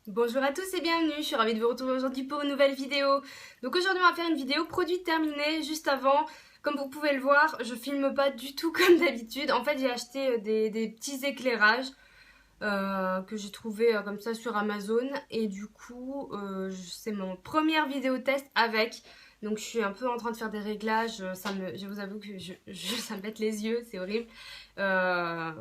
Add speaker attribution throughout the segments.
Speaker 1: Bonjour à tous et bienvenue, je suis ravie de vous retrouver aujourd'hui pour une nouvelle vidéo. Donc aujourd'hui on va faire une vidéo produit terminé. Juste avant, comme vous pouvez le voir, je filme pas du tout comme d'habitude. En fait j'ai acheté des petits éclairages que j'ai trouvé comme ça sur Amazon. Et du coup c'est mon première vidéo test avec. Donc je suis un peu en train de faire des réglages, je vous avoue que ça me pète les yeux, c'est horrible. Euh,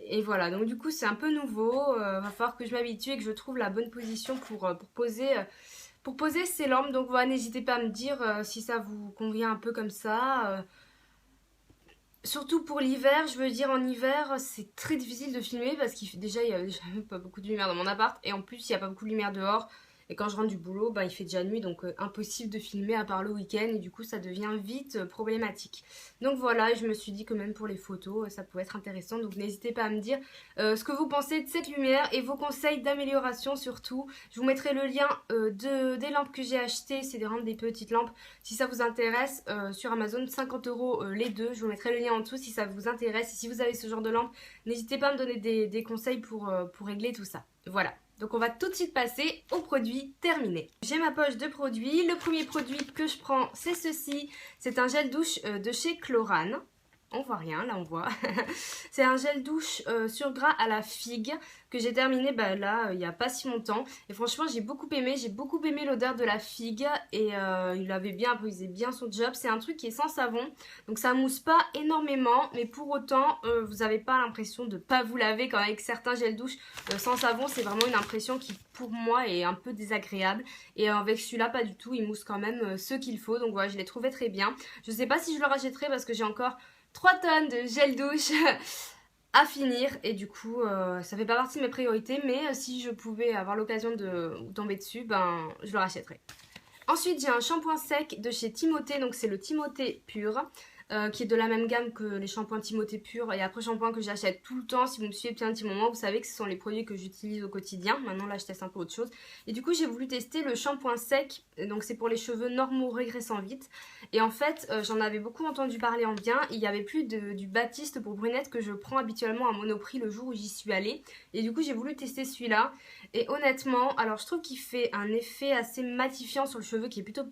Speaker 1: et voilà, donc du coup c'est un peu nouveau, va falloir que je m'habitue et que je trouve la bonne position pour poser ces lampes. Donc voilà, n'hésitez pas à me dire si ça vous convient un peu comme ça. Surtout pour l'hiver, je veux dire en hiver c'est très difficile de filmer parce qu'il fait déjà il y a déjà pas beaucoup de lumière dans mon appart et en plus il n'y a pas beaucoup de lumière dehors. Et quand je rentre du boulot, bah, il fait déjà nuit, donc impossible de filmer à part le week-end, et du coup ça devient vite problématique. Donc voilà, je me suis dit que même pour les photos, ça pouvait être intéressant, donc n'hésitez pas à me dire ce que vous pensez de cette lumière et vos conseils d'amélioration surtout. Je vous mettrai le lien des lampes que j'ai achetées, c'est vraiment des petites lampes. Si ça vous intéresse, sur Amazon, 50 € les deux, je vous mettrai le lien en dessous si ça vous intéresse. Et si vous avez ce genre de lampe, n'hésitez pas à me donner des conseils pour régler tout ça. Voilà. Donc on va tout de suite passer aux produits terminés. J'ai ma poche de produits. Le premier produit que je prends, c'est ceci. C'est un gel douche de chez Chlorane. On voit rien, là on voit. C'est un gel douche sur gras à la figue que j'ai terminé là il n'y a pas si longtemps. Et franchement j'ai beaucoup aimé l'odeur de la figue et il faisait bien son job. C'est un truc qui est sans savon, donc ça mousse pas énormément, mais pour autant vous n'avez pas l'impression de pas vous laver comme avec certains gels douche sans savon. C'est vraiment une impression qui pour moi est un peu désagréable, et avec celui-là pas du tout, il mousse quand même ce qu'il faut. Donc voilà, je l'ai trouvé très bien. Je sais pas si je le rachèterai parce que j'ai encore 3 tonnes de gel douche à finir, et du coup ça fait pas partie de mes priorités, mais si je pouvais avoir l'occasion de tomber dessus, ben je le rachèterais. Ensuite j'ai un shampoing sec de chez Timothée, donc c'est le Timothée pur, qui est de la même gamme que les shampoings Timothée pur et après shampoing que j'achète tout le temps. Si vous me suivez depuis un petit moment, vous savez que ce sont les produits que j'utilise au quotidien. Maintenant là je teste un peu autre chose, et du coup j'ai voulu tester le shampoing sec, donc c'est pour les cheveux normaux régressant vite. Et en fait j'en avais beaucoup entendu parler en bien. Il y avait plus du Baptiste pour brunette que je prends habituellement à Monoprix le jour où j'y suis allée, et du coup j'ai voulu tester celui-là. Et honnêtement, alors je trouve qu'il fait un effet assez matifiant sur le cheveu qui est plutôt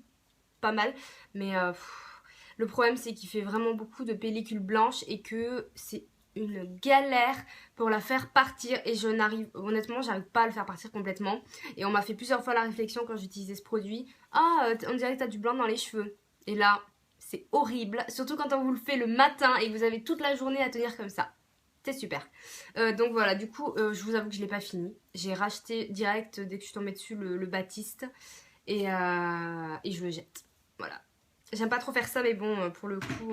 Speaker 1: pas mal, mais le problème c'est qu'il fait vraiment beaucoup de pellicule blanche et que c'est une galère pour la faire partir, et honnêtement j'arrive pas à le faire partir complètement. Et on m'a fait plusieurs fois la réflexion quand j'utilisais ce produit: ah on dirait que t'as du blanc dans les cheveux. Et là c'est horrible, surtout quand on vous le fait le matin et que vous avez toute la journée à tenir comme ça. C'est super. Donc voilà, du coup, je vous avoue que je l'ai pas fini. J'ai racheté direct dès que je suis tombée dessus le Baptiste, et je le jette. Voilà. J'aime pas trop faire ça, mais bon, pour le coup,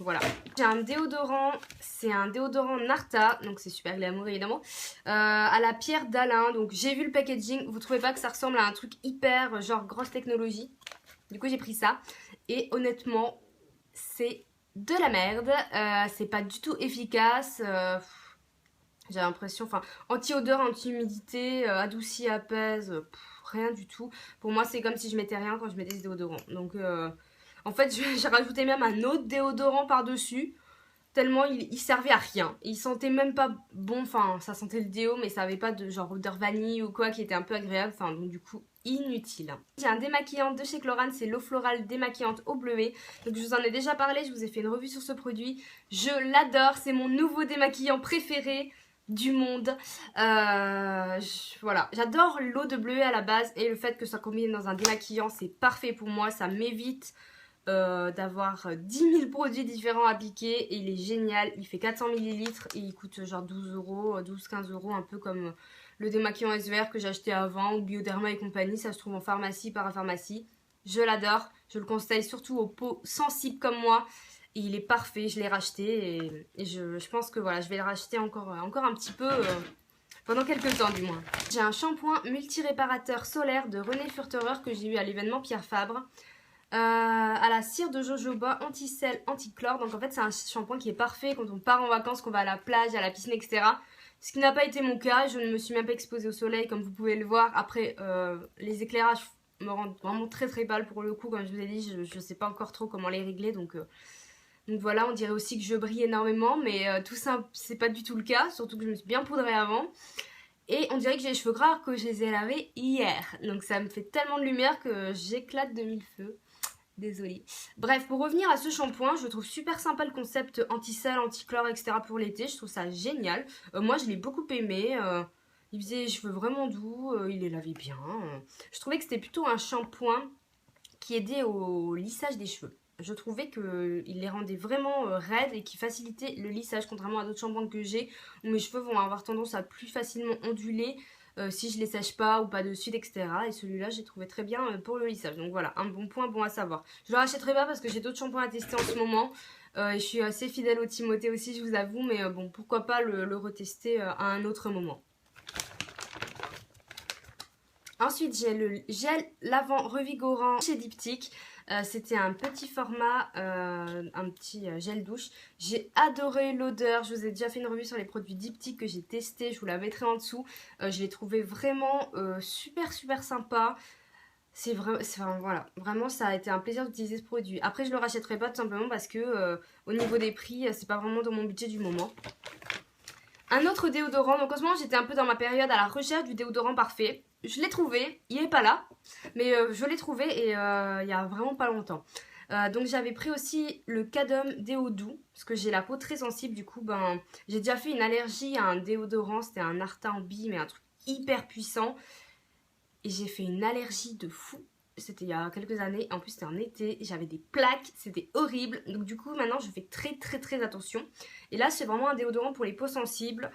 Speaker 1: voilà. J'ai un déodorant, c'est un déodorant Narta, donc c'est super glamour évidemment, à la pierre d'Alain. Donc j'ai vu le packaging, vous trouvez pas que ça ressemble à un truc hyper genre grosse technologie? Du coup j'ai pris ça, et honnêtement, c'est de la merde, c'est pas du tout efficace. J'ai l'impression, enfin, anti-odeur, anti-humidité, adouci, apaise, rien du tout. Pour moi, c'est comme si je mettais rien quand je mettais ce déodorant. Donc, en fait, j'ai rajouté même un autre déodorant par-dessus, tellement il servait à rien. Il sentait même pas bon, enfin, ça sentait le déo, mais ça avait pas de genre odeur vanille ou quoi qui était un peu agréable. Enfin, donc du coup, inutile. J'ai un démaquillant de chez Chlorane, c'est l'eau florale démaquillante au bleuet. Donc je vous en ai déjà parlé, je vous ai fait une revue sur ce produit. Je l'adore, c'est mon nouveau démaquillant préféré du monde. Voilà, j'adore l'eau de bleuet à la base, et le fait que ça combine dans un démaquillant, c'est parfait pour moi. Ça m'évite d'avoir 10 000 produits différents à appliquer, et il est génial. Il fait 400 ml et il coûte genre 12 €, 12-15 €, un peu comme le démaquillant SVR que j'ai acheté avant, ou Bioderma et compagnie. Ça se trouve en pharmacie, parapharmacie. Je l'adore, je le conseille surtout aux peaux sensibles comme moi. Et il est parfait, je l'ai racheté, et je pense que voilà, je vais le racheter encore un petit peu, pendant quelques temps du moins. J'ai un shampoing multi-réparateur solaire de René Furterer que j'ai eu à l'événement Pierre Fabre. À la cire de jojoba, anti-sel, anti-chlore. Donc en fait c'est un shampoing qui est parfait quand on part en vacances, qu'on va à la plage, à la piscine, etc. Ce qui n'a pas été mon cas, je ne me suis même pas exposée au soleil comme vous pouvez le voir. Après les éclairages me rendent vraiment très très pâle pour le coup. Comme je vous ai dit, je ne sais pas encore trop comment les régler, donc voilà, on dirait aussi que je brille énormément, mais tout ça c'est pas du tout le cas, surtout que je me suis bien poudrée avant. Et on dirait que j'ai les cheveux gras alors que je les ai lavés hier. Donc ça me fait tellement de lumière que j'éclate de mille feux. Désolée. Bref, pour revenir à ce shampoing, je trouve super sympa le concept anti-sel, anti-chlore, etc. pour l'été. Je trouve ça génial. Moi, je l'ai beaucoup aimé. Il faisait les cheveux vraiment doux. Il les lavait bien. Je trouvais que c'était plutôt un shampoing qui aidait au lissage des cheveux. Je trouvais qu'il les rendait vraiment raides et qui facilitait le lissage, contrairement à d'autres shampoings que j'ai, où mes cheveux vont avoir tendance à plus facilement onduler si je les sèche pas ou pas de suite, etc. Et celui-là, j'ai trouvé très bien pour le lissage. Donc voilà, un bon point, bon à savoir. Je le rachèterai pas parce que j'ai d'autres shampoings à tester en ce moment. Et je suis assez fidèle au Timothée aussi, je vous avoue. Mais bon, pourquoi pas le retester à un autre moment. Ensuite, j'ai le gel lavant revigorant chez Diptyque. C'était un petit format, un petit gel douche. J'ai adoré l'odeur. Je vous ai déjà fait une revue sur les produits Diptyque que j'ai testé. Je vous la mettrai en dessous. Je l'ai trouvé vraiment super sympa. C'est vrai, enfin, voilà, vraiment ça a été un plaisir d'utiliser ce produit. Après, je le rachèterai pas tout simplement parce que au niveau des prix, c'est pas vraiment dans mon budget du moment. Un autre déodorant, donc en ce moment j'étais un peu dans ma période à la recherche du déodorant parfait. Je l'ai trouvé, il n'est pas là, mais je l'ai trouvé et il y a vraiment pas longtemps. Donc j'avais pris aussi le Cadum Déo Doux, parce que j'ai la peau très sensible, du coup ben, j'ai déjà fait une allergie à un déodorant, c'était un Arta en bille, mais un truc hyper puissant. Et j'ai fait une allergie de fou. C'était il y a quelques années, en plus c'était en été, j'avais des plaques, c'était horrible. Donc du coup maintenant je fais très attention. Et là c'est vraiment un déodorant pour les peaux sensibles.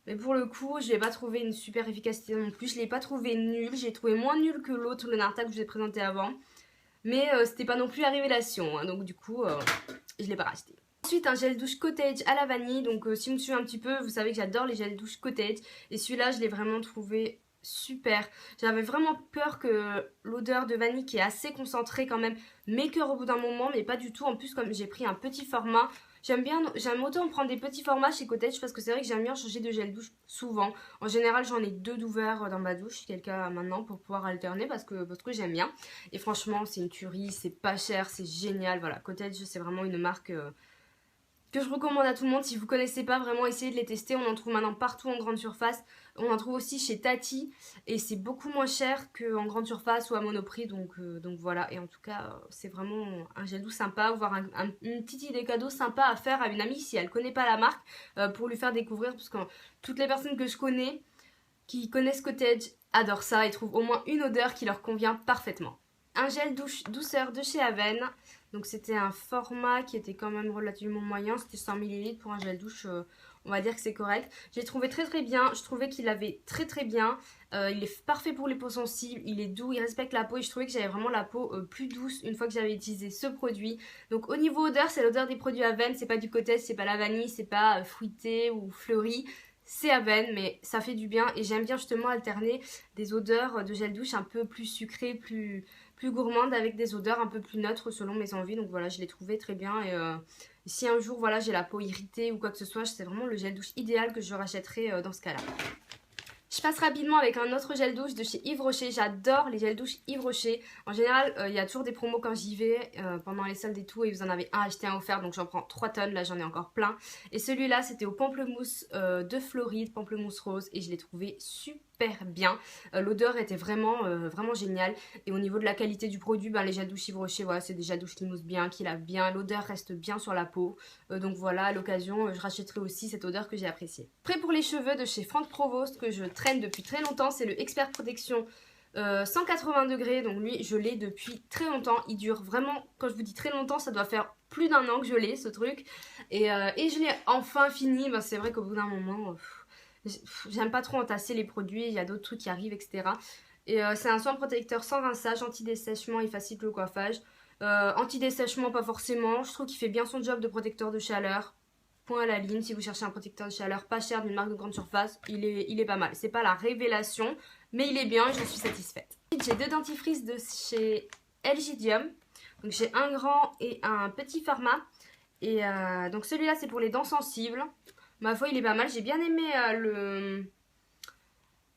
Speaker 1: Mais pour le coup je n'ai pas trouvé une super efficacité non plus, je ne l'ai pas trouvé nul. J'ai trouvé moins nul que l'autre, le Narta que je vous ai présenté avant. Mais c'était pas non plus la révélation, hein. Donc du coup je ne l'ai pas racheté. Ensuite un gel douche cottage à la vanille. Donc si vous me suivez un petit peu, vous savez que j'adore les gels douche cottage. Et celui-là je l'ai vraiment trouvé super. J'avais vraiment peur que l'odeur de vanille qui est assez concentrée quand même m'écœure au bout d'un moment, mais pas du tout. En plus, comme j'ai pris un petit format, j'aime autant prendre des petits formats chez Cottage parce que c'est vrai que j'aime bien changer de gel douche souvent. En général, j'en ai 2 d'ouverts dans ma douche, quelqu'un maintenant pour pouvoir alterner parce que j'aime bien. Et franchement, c'est une tuerie, c'est pas cher, c'est génial. Voilà, Cottage, c'est vraiment une marque que je recommande à tout le monde. Si vous connaissez pas, vraiment essayez de les tester. On en trouve maintenant partout en grande surface. On en trouve aussi chez Tati et c'est beaucoup moins cher qu'en grande surface ou à Monoprix. Donc voilà, et en tout cas c'est vraiment un gel douche sympa, voire une petite idée cadeau sympa à faire à une amie si elle connaît pas la marque, pour lui faire découvrir, parce que toutes les personnes que je connais qui connaissent Cottage adorent ça et trouvent au moins une odeur qui leur convient parfaitement. Un gel douche douceur de chez Aven. Donc c'était un format qui était quand même relativement moyen. C'était 100 ml pour un gel douche. On va dire que c'est correct. J'ai trouvé très bien. Je trouvais qu'il avait très bien. Il est parfait pour les peaux sensibles. Il est doux, il respecte la peau. Et je trouvais que j'avais vraiment la peau plus douce une fois que j'avais utilisé ce produit. Donc au niveau odeur, c'est l'odeur des produits Aven. C'est pas du Cottage, c'est pas la vanille, c'est pas fruité ou fleuri. C'est Aven, mais ça fait du bien. Et j'aime bien justement alterner des odeurs de gel douche un peu plus sucrées, plus gourmandes, avec des odeurs un peu plus neutres selon mes envies. Donc voilà, je l'ai trouvé très bien. Et si un jour voilà, j'ai la peau irritée ou quoi que ce soit, c'est vraiment le gel douche idéal que je rachèterai dans ce cas-là. Je passe rapidement avec un autre gel douche de chez Yves Rocher. J'adore les gels douche Yves Rocher. En général, il y a toujours des promos quand j'y vais pendant les soldes et tout. Et vous en avez un acheté, un offert. Donc j'en prends 3 tonnes. Là, j'en ai encore plein. Et celui-là, c'était au pamplemousse de Floride, pamplemousse rose. Et je l'ai trouvé super bien. L'odeur était vraiment géniale. Et au niveau de la qualité du produit, ben, les gels douche Yves Rocher, voilà, c'est des gels douche qui moussent bien, qui lavent bien. L'odeur reste bien sur la peau. Donc voilà, à l'occasion, je rachèterai aussi cette odeur que j'ai appréciée. Après, pour les cheveux de chez Franck Provost, que je traîne depuis très longtemps, c'est le Expert Protection 180 degrés. Donc lui, je l'ai depuis très longtemps. Il dure vraiment, quand je vous dis très longtemps, ça doit faire plus d'1 an que je l'ai, ce truc. Et je l'ai enfin fini. Ben, c'est vrai qu'au bout d'un moment, j'aime pas trop entasser les produits. Il y a d'autres trucs qui arrivent, etc. Et c'est un soin protecteur sans rinçage, anti-dessèchement et facilite le coiffage. Anti-dessèchement, pas forcément. Je trouve qu'il fait bien son job de protecteur de chaleur. Point à la ligne, si vous cherchez un protecteur de chaleur pas cher d'une marque de grande surface, il est pas mal. C'est pas la révélation, mais il est bien et je suis satisfaite. J'ai 2 dentifrices de chez Elgidium. Donc j'ai un grand et un petit format. Et donc celui-là c'est pour les dents sensibles. Ma foi il est pas mal. J'ai bien aimé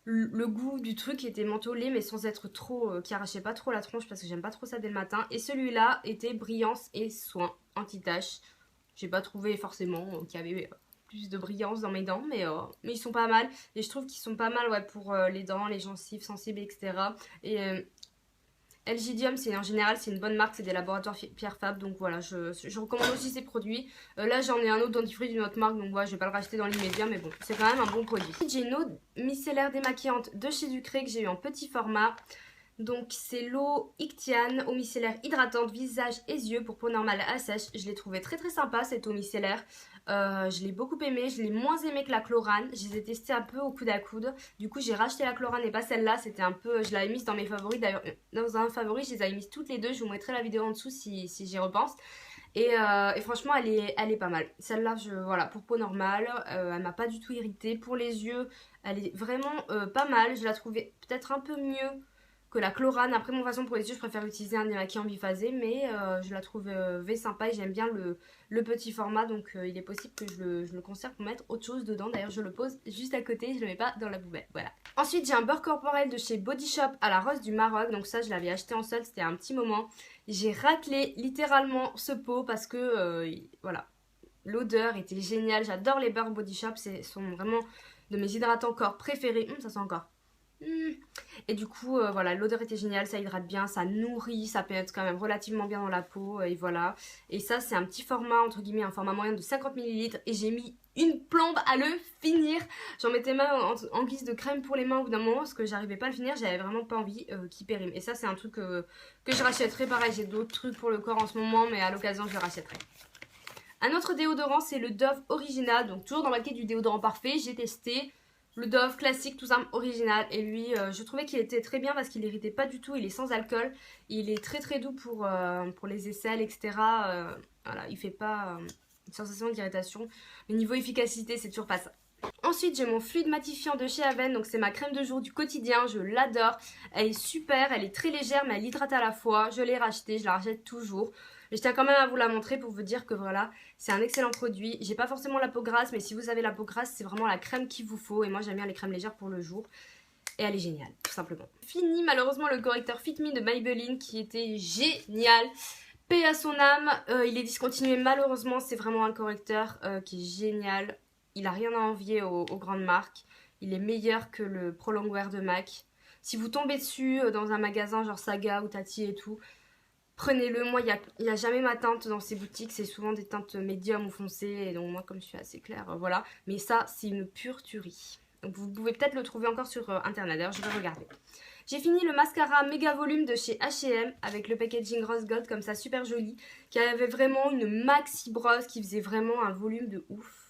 Speaker 1: le goût du truc qui était mentholé mais sans être trop, qui arrachait pas trop la tronche parce que j'aime pas trop ça dès le matin. Et celui-là était brillance et soin anti-tache. J'ai pas trouvé forcément qu'il y avait plus de brillance dans mes dents, mais ils sont pas mal. Et je trouve qu'ils sont pas mal, ouais, pour les dents, les gencives sensibles, etc. Et Lgidium, en général, c'est une bonne marque, c'est des laboratoires Pierre Fabre, donc voilà, je recommande aussi ces produits. Là, j'en ai un autre dentifrice d'une autre marque, donc voilà, je vais pas le racheter dans l'immédiat, mais bon, c'est quand même un bon produit. J'ai une eau micellaire démaquillante de chez Ducré que j'ai eu en petit format. Donc c'est l'eau Ictiane, eau micellaire hydratante, visage et yeux pour peau normale à sèche. Je l'ai trouvé très très sympa cette eau micellaire. Je l'ai beaucoup aimée, je l'ai moins aimée que la chlorane. Je les ai testées un peu au coude à coude. Du coup j'ai racheté la chlorane et pas celle-là. C'était un peu, je l'avais mise dans mes favoris. D'ailleurs dans un favori je les avais mises toutes les deux. Je vous mettrai la vidéo en dessous si j'y repense. Et franchement elle est pas mal. Celle-là, voilà, pour peau normale, elle m'a pas du tout irritée. Pour les yeux, elle est vraiment pas mal. Je la trouvais peut-être un peu mieux que la chlorane. Après, mon façon pour les yeux, je préfère utiliser un démaquillant biphasé, mais je la trouve sympa et j'aime bien le petit format, donc il est possible que je le conserve pour mettre autre chose dedans. D'ailleurs, je le pose juste à côté, je le mets pas dans la poubelle. Voilà. Ensuite, j'ai un beurre corporel de chez Body Shop à la rose du Maroc, donc ça, je l'avais acheté en solde, c'était un petit moment. J'ai raclé littéralement ce pot parce que, voilà, l'odeur était géniale. J'adore les beurres Body Shop, ce sont vraiment de mes hydratants corps préférés. Ça sent encore. Et du coup voilà, l'odeur était géniale, ça hydrate bien, ça nourrit, ça pénètre quand même relativement bien dans la peau, et voilà. Et ça c'est un petit format, entre guillemets, un format moyen de 50 ml, et j'ai mis une plombe à le finir. J'en mettais même en guise de crème pour les mains au bout d'un moment parce que j'arrivais pas à le finir, j'avais vraiment pas envie qu'il périme. Et ça c'est un truc que je rachèterai. Pareil, j'ai d'autres trucs pour le corps en ce moment, mais à l'occasion je le rachèterai. Un autre déodorant, c'est le Dove Original, donc toujours dans ma quête du déodorant parfait. J'ai testé le Dove classique, tout ça, original. Et lui, je trouvais qu'il était très bien parce qu'il n'irritait pas du tout. Il est sans alcool. Il est très très doux pour les aisselles, etc. Voilà, il fait pas une sensation d'irritation. Mais niveau efficacité, c'est toujours pas ça. Ensuite, j'ai mon fluide matifiant de chez Aven. Donc c'est ma crème de jour du quotidien. Je l'adore. Elle est super. Elle est très légère, mais elle hydrate à la fois. Je l'ai rachetée. Je la rachète toujours. Mais je tiens quand même à vous la montrer pour vous dire que voilà, c'est un excellent produit. J'ai pas forcément la peau grasse, mais si vous avez la peau grasse, c'est vraiment la crème qu'il vous faut. Et moi, j'aime bien les crèmes légères pour le jour. Et elle est géniale, tout simplement. Fini malheureusement le correcteur Fit Me de Maybelline qui était génial. Paix à son âme, il est discontinué malheureusement. C'est vraiment un correcteur qui est génial. Il a rien à envier aux grandes marques. Il est meilleur que le Pro Longwear de MAC. Si vous tombez dessus dans un magasin genre Saga ou Tati et tout, prenez-le. Moi, il n'y a jamais ma teinte dans ces boutiques. C'est souvent des teintes médium ou foncées. Et donc moi, comme je suis assez claire, voilà. Mais ça, c'est une pure tuerie. Donc vous pouvez peut-être le trouver encore sur internet. D'ailleurs, je vais regarder. J'ai fini le mascara méga volume de chez H&M avec le packaging rose gold comme ça, super joli. Qui avait vraiment une maxi brosse qui faisait vraiment un volume de ouf.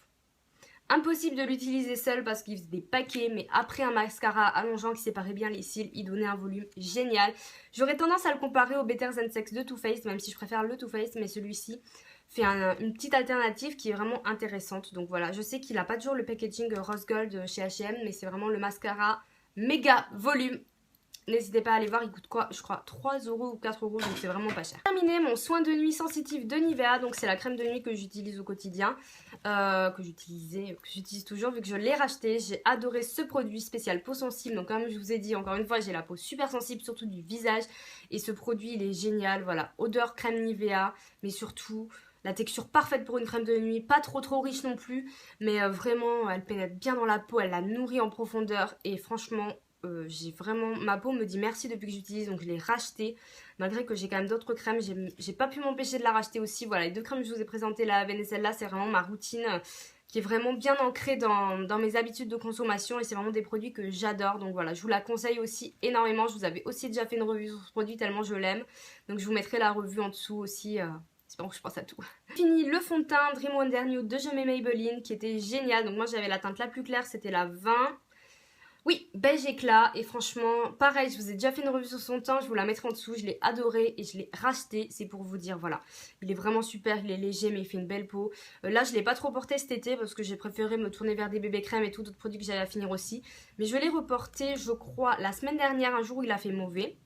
Speaker 1: Impossible de l'utiliser seul parce qu'il faisait des paquets, mais après un mascara allongeant qui séparait bien les cils, il donnait un volume génial. J'aurais tendance à le comparer au Better Than Sex de Too Faced, même si je préfère le Too Faced, mais celui-ci fait une petite alternative qui est vraiment intéressante. Donc voilà, je sais qu'il n'a pas toujours le packaging rose gold chez H&M, mais c'est vraiment le mascara méga volume. N'hésitez pas à aller voir, il coûte quoi? Je crois 3 € ou 4 €, donc c'est vraiment pas cher. Terminé mon soin de nuit sensitif de Nivea, donc c'est la crème de nuit que j'utilise au quotidien, que j'utilise toujours vu que je l'ai racheté. J'ai adoré ce produit spécial peau sensible, donc comme je vous ai dit, encore une fois, j'ai la peau super sensible, surtout du visage, et ce produit il est génial, voilà, odeur crème Nivea, mais surtout la texture parfaite pour une crème de nuit, pas trop riche non plus, mais vraiment elle pénètre bien dans la peau, elle la nourrit en profondeur, et franchement j'ai vraiment, ma peau me dit merci depuis que j'utilise, donc je l'ai racheté malgré que j'ai quand même d'autres crèmes. J'ai pas pu m'empêcher de la racheter aussi. Voilà, les deux crèmes que je vous ai présentées, la Aven et celle-là, c'est vraiment ma routine qui est vraiment bien ancrée dans mes habitudes de consommation, et c'est vraiment des produits que j'adore. Donc voilà, je vous la conseille aussi énormément. Je vous avais aussi déjà fait une revue sur ce produit tellement je l'aime, donc je vous mettrai la revue en dessous aussi. Espérons que je pense à tout. Fini le fond de teint Dream Wonder Nude de Je m'aime Maybelline qui était génial. Donc moi j'avais la teinte la plus claire, c'était la 20. Oui, beige éclat, et franchement, pareil, je vous ai déjà fait une revue sur son teint, je vous la mettrai en dessous, je l'ai adoré et je l'ai racheté, c'est pour vous dire, voilà. Il est vraiment super, il est léger mais il fait une belle peau. Là, je ne l'ai pas trop porté cet été parce que j'ai préféré me tourner vers des bébés crèmes et tout, d'autres produits que j'allais à finir aussi. Mais je l'ai reporté, je crois, la semaine dernière, un jour où il a fait mauvais.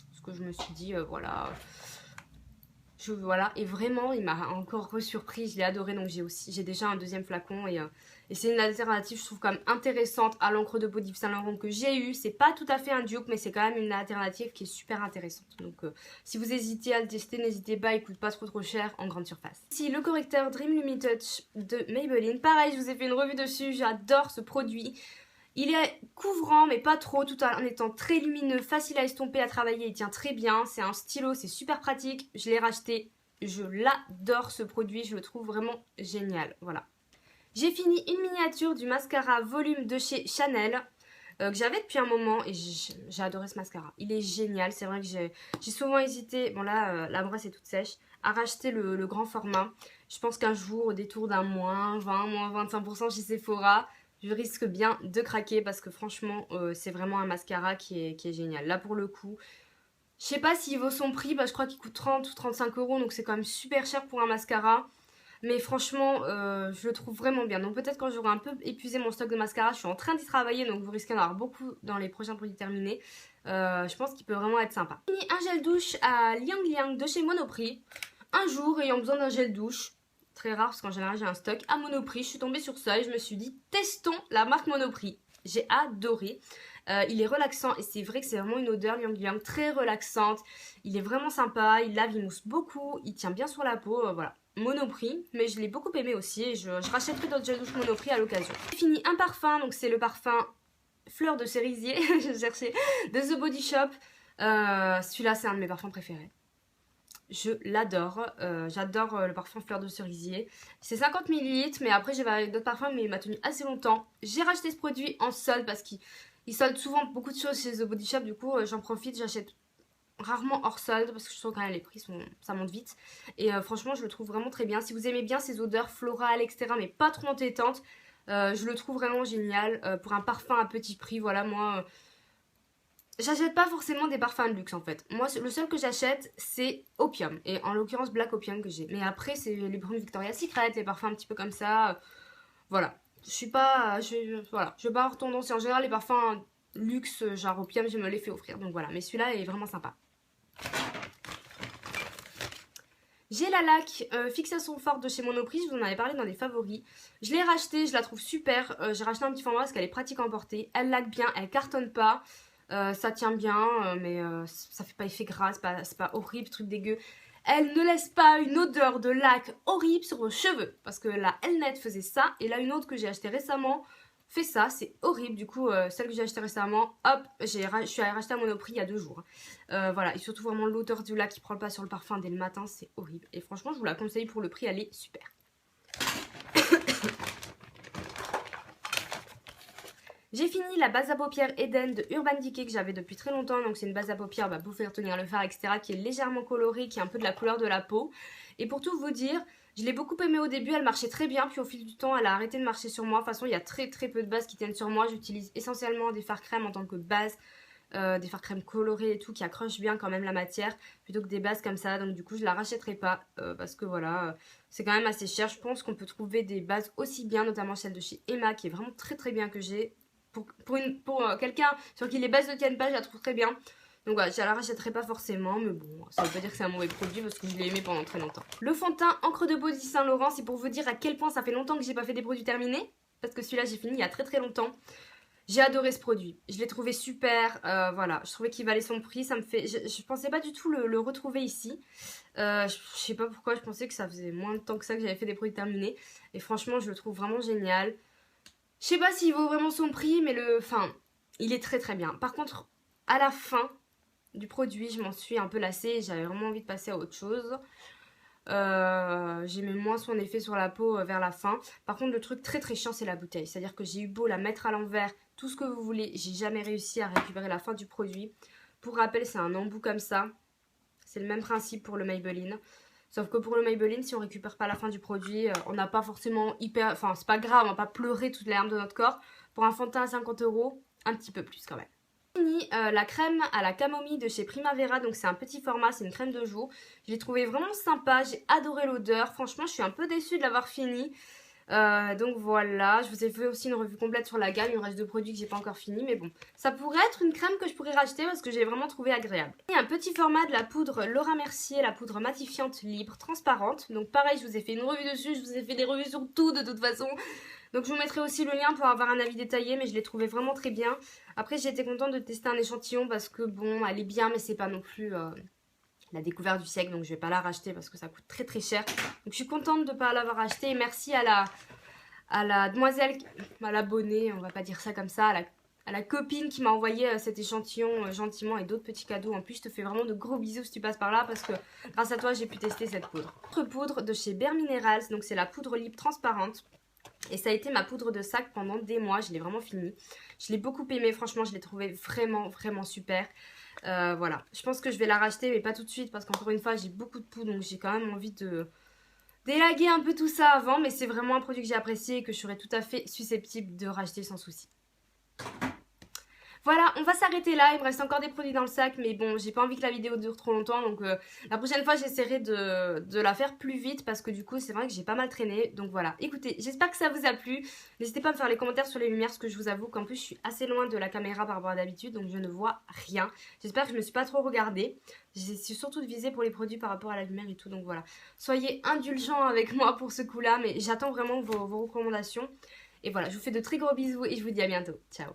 Speaker 1: Parce que je me suis dit, voilà, Voilà, et vraiment il m'a encore surpris, je l'ai adoré, donc j'ai déjà un deuxième flacon et c'est une alternative je trouve quand même intéressante à l'encre de peau d'Yves Saint Laurent que j'ai eu. C'est pas tout à fait un dupe mais c'est quand même une alternative qui est super intéressante, donc si vous hésitez à le tester n'hésitez pas, il coûte pas trop cher en grande surface. Ici le correcteur Dream Limited de Maybelline, pareil je vous ai fait une revue dessus, j'adore ce produit. Il est couvrant mais pas trop, tout en étant très lumineux, facile à estomper, à travailler, il tient très bien. C'est un stylo, c'est super pratique, je l'ai racheté, je l'adore ce produit, je le trouve vraiment génial, voilà. J'ai fini une miniature du mascara volume de chez Chanel, que j'avais depuis un moment et j'ai adoré ce mascara. Il est génial, c'est vrai que j'ai souvent hésité, bon là la brosse est toute sèche, à racheter le grand format. Je pense qu'un jour, au détour d'un moins 20, moins 25% chez Sephora, je risque bien de craquer parce que franchement c'est vraiment un mascara qui est génial. Là pour le coup, je sais pas s'il vaut son prix, je crois qu'il coûte 30 ou 35 euros, donc c'est quand même super cher pour un mascara. Mais franchement, je le trouve vraiment bien. Donc peut-être quand j'aurai un peu épuisé mon stock de mascara, je suis en train d'y travailler, donc vous risquez d'en avoir beaucoup dans les prochains produits terminés. Je pense qu'il peut vraiment être sympa. J'ai mis un gel douche à Liang Liang de chez Monoprix. Un jour, ayant besoin d'un gel douche, très rare parce qu'en général j'ai un stock à Monoprix, je suis tombée sur ça et je me suis dit testons la marque Monoprix. J'ai adoré. Il est relaxant et c'est vrai que c'est vraiment une odeur Liang Liang très relaxante. Il est vraiment sympa, il lave, il mousse beaucoup, il tient bien sur la peau, voilà. Monoprix, mais je l'ai beaucoup aimé aussi et je rachèterai d'autres gels douche Monoprix à l'occasion. J'ai fini un parfum, donc c'est le parfum Fleur de Cerisier, je cherchais, de The Body Shop. Celui-là c'est un de mes parfums préférés. Je l'adore, j'adore le parfum Fleur de Cerisier. C'est 50 ml, mais après j'avais avec d'autres parfums, mais il m'a tenu assez longtemps. J'ai racheté ce produit en solde parce qu'il solde souvent beaucoup de choses chez The Body Shop, du coup j'en profite, j'achète rarement hors solde parce que je trouve quand même les prix ça monte vite. Et franchement je le trouve vraiment très bien. Si vous aimez bien ces odeurs florales, etc., mais pas trop entêtantes, je le trouve vraiment génial pour un parfum à petit prix. Voilà, moi... j'achète pas forcément des parfums de luxe en fait. Moi le seul que j'achète c'est Opium. Et en l'occurrence Black Opium que j'ai. Mais après c'est les parfums Victoria's Secret, les parfums un petit peu comme ça. Voilà. Je suis pas... voilà. Je vais pas avoir tendance. En général les parfums luxe genre Opium je me les fais offrir. Donc voilà. Mais celui-là est vraiment sympa. J'ai la laque fixation forte de chez Monoprix, je vous en avais parlé dans les favoris. Je l'ai rachetée, je la trouve super. J'ai racheté un petit format parce qu'elle est pratique à emporter. Elle laque bien, elle cartonne pas. Ça tient bien, mais ça fait pas effet gras, c'est pas horrible, truc dégueu. Elle ne laisse pas une odeur de laque horrible sur vos cheveux. Parce que la Elnet faisait ça. Et là, une autre que j'ai achetée récemment fait ça. C'est horrible. Du coup, celle que j'ai achetée récemment, hop, je suis allée racheter à Monoprix il y a 2 jours. Voilà. Et surtout, vraiment, l'odeur du lac qui prend le pas sur le parfum dès le matin, c'est horrible. Et franchement, je vous la conseille pour le prix. Elle est super. J'ai fini la base à paupières Eden de Urban Decay que j'avais depuis très longtemps. Donc c'est une base à paupières pour faire tenir le fard, etc. qui est légèrement colorée, qui est un peu de la couleur de la peau. Et pour tout vous dire, je l'ai beaucoup aimée au début, elle marchait très bien. Puis au fil du temps, elle a arrêté de marcher sur moi. De toute façon, il y a très peu de bases qui tiennent sur moi. J'utilise essentiellement des fards crème en tant que base. Des fards crème colorés et tout qui accrochent bien quand même la matière. Plutôt que des bases comme ça. Donc du coup, je la rachèterai pas. Parce que voilà, c'est quand même assez cher. Je pense qu'on peut trouver des bases aussi bien, notamment celle de chez Emma qui est vraiment très bien que j'ai. Pour quelqu'un sur qui les bases ne tiennent pas, je la trouve très bien. Donc voilà, je la rachèterai pas forcément, mais bon, ça veut pas dire que c'est un mauvais produit parce que je l'ai aimé pendant très longtemps. Le fond de teint encre de peau d'Yves Saint Laurent, c'est pour vous dire à quel point ça fait longtemps que j'ai pas fait des produits terminés. Parce que celui-là, j'ai fini il y a très longtemps. J'ai adoré ce produit, je l'ai trouvé super, voilà, je trouvais qu'il valait son prix, ça me fait... Je pensais pas du tout le retrouver ici. Je sais pas pourquoi, je pensais que ça faisait moins de temps que ça que j'avais fait des produits terminés. Et franchement, je le trouve vraiment génial. Je sais pas s'il vaut vraiment son prix, mais il est très bien. Par contre, à la fin du produit, je m'en suis un peu lassée. J'avais vraiment envie de passer à autre chose. J'aimais moins son effet sur la peau vers la fin. Par contre, le truc très chiant, c'est la bouteille. C'est-à-dire que j'ai eu beau la mettre à l'envers, tout ce que vous voulez, j'ai jamais réussi à récupérer la fin du produit. Pour rappel, c'est un embout comme ça. C'est le même principe pour le Maybelline. Sauf que pour le Maybelline, si on récupère pas la fin du produit, on n'a pas forcément hyper... Enfin, c'est pas grave, on va pas pleurer toutes les larmes de notre corps. Pour un fond de teint à 50 €, un petit peu plus quand même. Fini la crème à la camomille de chez Primavera, donc c'est un petit format, c'est une crème de jour. Je l'ai trouvé vraiment sympa, j'ai adoré l'odeur. Franchement, je suis un peu déçue de l'avoir fini. Donc voilà, je vous ai fait aussi une revue complète sur la gamme, il me reste 2 produits que j'ai pas encore fini, mais bon, ça pourrait être une crème que je pourrais racheter parce que j'ai vraiment trouvé agréable. Il y a un petit format de la poudre Laura Mercier, la poudre matifiante libre, transparente, donc pareil, je vous ai fait une revue dessus, je vous ai fait des revues sur tout de toute façon, donc je vous mettrai aussi le lien pour avoir un avis détaillé, mais je l'ai trouvé vraiment très bien. Après j'ai été contente de tester un échantillon parce que bon, elle est bien, mais c'est pas non plus... la découverte du siècle, donc je vais pas la racheter parce que ça coûte très très cher. Donc je suis contente de ne pas l'avoir acheté. Et merci à la demoiselle, à l'abonnée, on va pas dire ça comme ça, à la copine qui m'a envoyé cet échantillon gentiment et d'autres petits cadeaux. En plus, je te fais vraiment de gros bisous si tu passes par là parce que grâce à toi, j'ai pu tester cette poudre. Autre poudre de chez Bare Minerals, donc c'est la poudre libre transparente. Et ça a été ma poudre de sac pendant des mois, je l'ai vraiment fini. Je l'ai beaucoup aimé, franchement, je l'ai trouvé vraiment, vraiment super. Voilà, je pense que je vais la racheter, mais pas tout de suite parce qu'encore une fois, j'ai beaucoup de poudre, donc j'ai quand même envie de d'élaguer un peu tout ça avant. Mais c'est vraiment un produit que j'ai apprécié et que je serais tout à fait susceptible de racheter sans souci. Voilà, on va s'arrêter là, il me reste encore des produits dans le sac, mais bon, j'ai pas envie que la vidéo dure trop longtemps, donc la prochaine fois j'essaierai de la faire plus vite, parce que du coup c'est vrai que j'ai pas mal traîné, donc voilà. Écoutez, j'espère que ça vous a plu, n'hésitez pas à me faire les commentaires sur les lumières, parce que je vous avoue qu'en plus je suis assez loin de la caméra par rapport à d'habitude, donc je ne vois rien. J'espère que je me suis pas trop regardée, j'essaie surtout de viser pour les produits par rapport à la lumière et tout, donc voilà. Soyez indulgents avec moi pour ce coup-là, mais j'attends vraiment vos recommandations. Et voilà, je vous fais de très gros bisous et je vous dis à bientôt. Ciao.